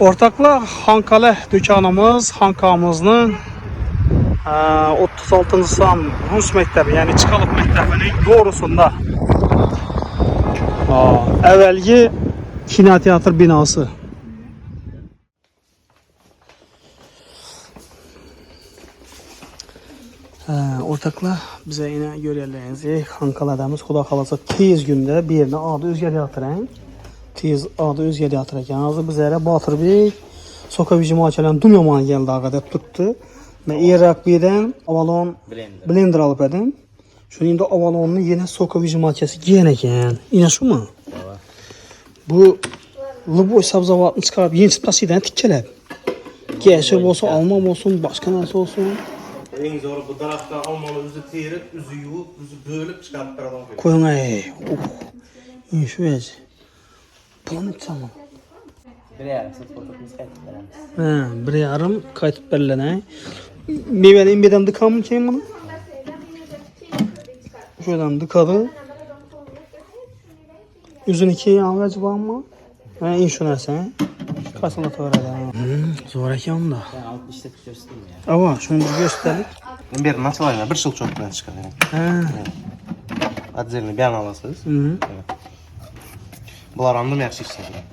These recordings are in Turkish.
Ortaklar Hankale dükkanımız, Hankamızın 36. san Rus mektebi, yani Çıkalık mektebinin doğrusunda. Evvelki kinotiyatr binası. Ortaklar bize yine görürleriniz. Hankaladığımız Xuda kalasa tez günde bir yerine adı özgəriyyatırın. Tez adı özgəriyyatırın. Hazır bizlere Batırbek Sokavici muhakelen dumyaman geldi ağada tuttu. Ben Irak birden Avalon blender alıp edim. Şunu indi Avalon'un yine Sokavici muhakesi giyineken. Yine şu mu? Evet. Bu Luboy sabzavatını çıkarıp yeni çıplasıyla tikkeler. Gerçek olsun, Alman olsun, başka nasıl olsun. En zoru bu taraftan Alman'ı üzü terip, üzü yuvup, üzü bölüp çıkartıp bir adam koyuyor. Koyun ay. İyi şu veci. Planı tamam. Bir yarım saat fotoğrafımızı kayıt veremiz. Bir yarım kayıt verilen. Meyveli birden dıkan mı kim bunu? Şuradan dıkadı. Üzün iki ağacı var mı? İyi şu nerse. Kaçınlık öğredim. Zor ekan da. Ben alıp işletip göstereyim ya. Ama şunu bir gösterdik. Bir nasıl var ya, bir şıl çok bilen çıkar yani. Adzelini bir an alasınız. Bunlar andım yaxşı işlediler.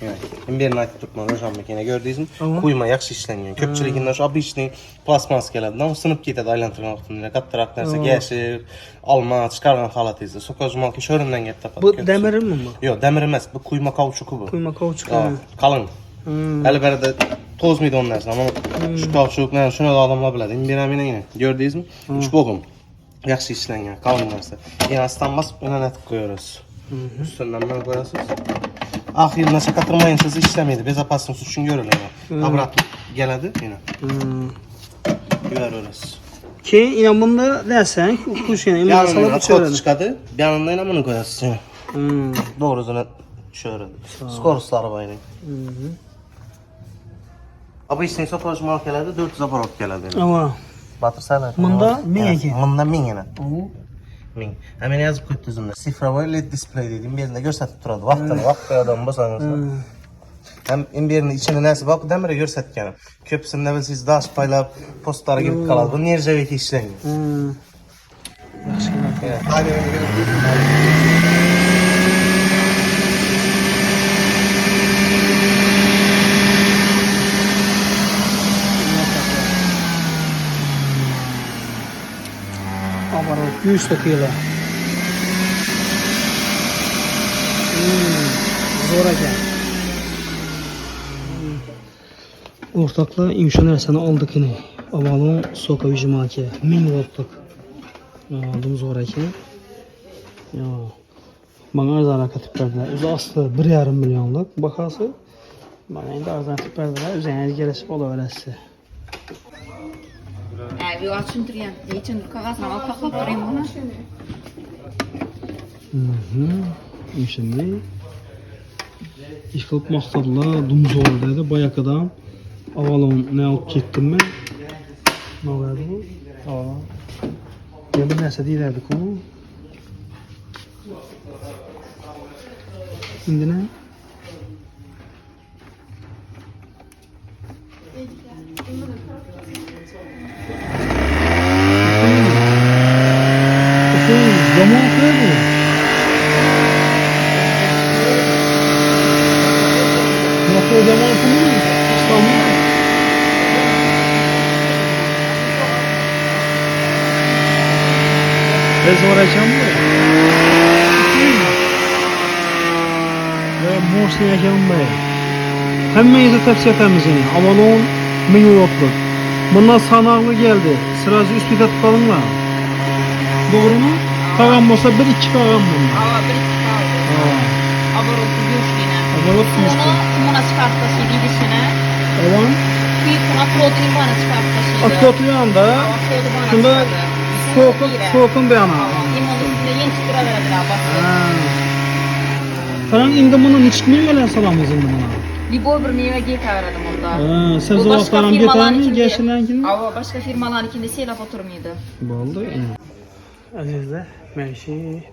Evet. Birini aytib turibman o'sha makina gördingizmi? Quyma yaxshi ishlangan. Ko'pchiligidan o'sha obычный plastmas keladi, ama sinib ketadi aylantirgan vaqtida. Kattaroq narsa gashib, olma chiqargan holatingizda sokojmolki sho'rimdan gap topadi. Bu demirmi bu? Yo'q, demir emas, bu quyma kauchuki bu. Quyma kauchuk. Qalin. Albatta to'zmaydi o'n narsa, ama shu kauchukni shuni odamlar biladi. Biramina gördingizmi? 3 bo'g'im. Yaxshi ishlangan, qalin narsa. Enasidan bosib, unatib qo'yasiz. Üstünden bunu koyasınız. Ahirine sakatırmayın sizi işlemeydi. Bezapasınız için görülüyor. Abratlı geledi yine. Güver orası. Ki inan bunda dersen kuş yani yanında kot çıkadı. Bir yanında yine bunu koyasınız. Doğrusuna şöyle. Skorus arabayla. Ama işte sopaj mal geldi 400 aparat geldi. Ama batırsaylar. Bunda 1000 ki. Bunda 1000 yine. 1000. Hemen yazıp koydu üzümde. Sifravoy LED display dediğim bir yerinde gösterip durardı. Vakti adam basanızda. Hem birinin içine neyse bak demire gösterken. Köpüsünde ve siz daş payla postlara girip kalalım. Bu nirceveki işleniyor. Evet. Aparat 100 takıyla. Zor ekan. Ortakla imşanersini aldık yine. Avalon Sokavici maki 1000 wattlık. Aldım zor ekan. Ya. Bana arzana katip verdiler. Özü aslı 1,5 milyonluk bakası. Bana indi arzana katip verdiler. Üzerine gelesi olaveresi. Bir açındırıyan, için kağıtına alıp paklap vereyim buna. Şimdi iş kılıp maksadla dumuz oradaydı. Bayak adam Avalon ne alıp gittim ben. Ne oldu bu? Ya bir neyse değillerdik o. Şimdi ne? Zaman kırdı. Nasıl zaman kırdı? İstanbul. Biz uğraşacağım mı? Ve morsi yaşam mı? Hemmeyizi tavsiye etmemiz yani. Avalon 1000 wattlık. Bundan sanarlı geldi. Sırası üstüde tutalım mı? Doğru mu? Kağam olsa 1-2 kağam bunlar. Ava 1-2 kağam. Avarotlu görüşlüğüne. Avarotlu görüşlüğüne. Buna çıkarttasıydı gidişine. Evet. Buna protein bana çıkarttasıydı. Protein anda. Şunda soğukun bir ana. Limonun üstünde yeni çıkıra verdiler basıyor. Falan indi bunun hiç mi gelen salamız indi buna? Liboy bir meyve giy kavradım onda. Sen zavakların bir tane geçilen kim? Ava başka firmaların içinde seylap oturmuyordu. Oldu. Azizler, ben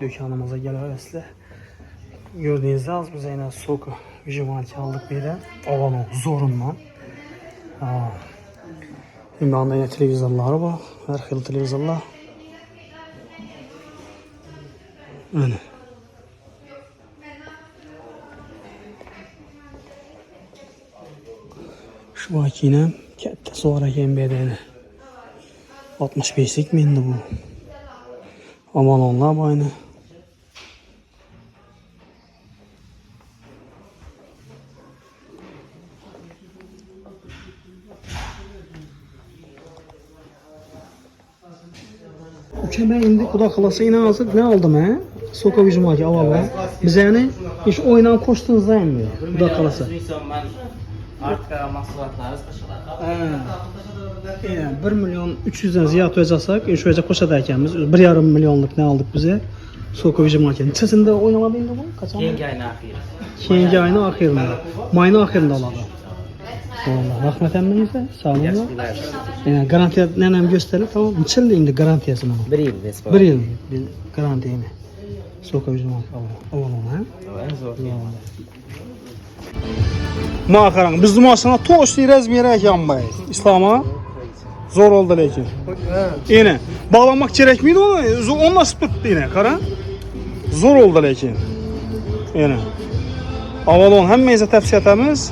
dükkanımıza gelirsizler. Gördüğünüzde az bize yine soğuk vijimanki aldık böyle. Avalon zorundan. Şimdi anda yine televizorları var. Her xil televizorlar. Öyle. Şu makine katta sonra ekan bedeni. 65'lik mindi bu. Aman onlar bu aynı. Ben indi kuda kalası yine hazır. Ne aldım he? Soka vijimaki avalla. Biz yani hiç oynan koştuğunuzda inmiyor. Kuda kalası. Ben artık mahsulatlarız Yani 1 milyon 300'den ziyade özasak, şu öze koşadayken biz 1,5 milyonluk ne aldık bize? Soka vijimaki. Neçesinde oynamadı indi bu? Kaç Yenge ayını ahir. Keyingi ayının axirində. Mayının axirində aladı. Vallahi rahmet emmenize. Sağ olun. Yani garantiya nenem gösterir tamam. Neçə ildir indi garantiyası mənə? 1 yıl despa. 1 il garantiyini. Soka vijimaki alalım ha. En zor. Makaran biz numarasına toş deyirəz merək yanmayız. İslama zor oldu lekin. Yine bağlamak gerek miydi onu? Onu nasıl tuttu yine kara? Zor oldu lekin. Yine. Avalon həmməyizə təvsiyə etəmiz.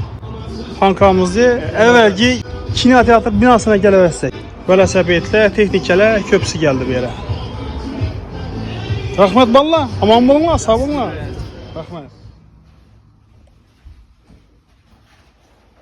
Xankamızı əvvəlki kino teatr binasına gələvəsək. Velosipedlə, texnikələ köprüsü gəldi bir yerə. Rəhmət balla, aman bulunlar, sağ olunlar. Rəhmət.